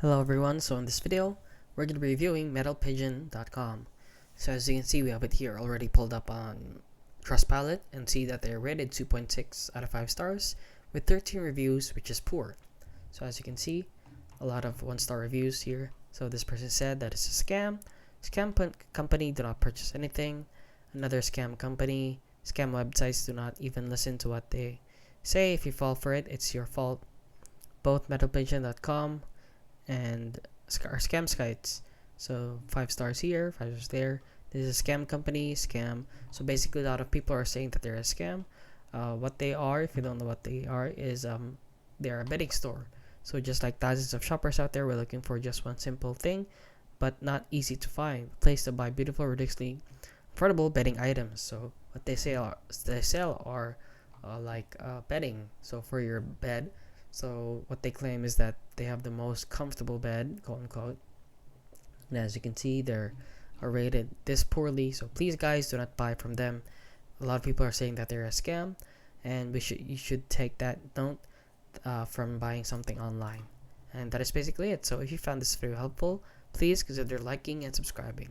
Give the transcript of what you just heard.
Hello everyone, so in this video, we're going to be reviewing metalpigeon.com. So as you can see, we have it here already pulled up on Trustpilot and see that they're rated 2.6 out of 5 stars with 13 reviews, which is poor. So as you can see, a lot of 1-star reviews here. So this person said that it's a scam. Company do not purchase anything. Another scam company. Scam websites do not even listen to what they say. If you fall for it, it's your fault. Both metalpigeon.com and are scam sites. So 5 stars here, 5 stars there. This is a scam company, scam. So basically, a lot of people are saying that they're a scam. What they are, if you don't know what they are, is they're a betting store. So just like thousands of shoppers out there, we're looking for just one simple thing, but not easy to find. A place to buy beautiful, ridiculously affordable betting items. So what they sell are betting. So for your bed. So what they claim is that they have the most comfortable bed, quote unquote. And as you can see, they're rated this poorly. So please, guys, do not buy from them. A lot of people are saying that they're a scam, and you should take that note from buying something online. And that is basically it. So if you found this video helpful, please consider liking and subscribing.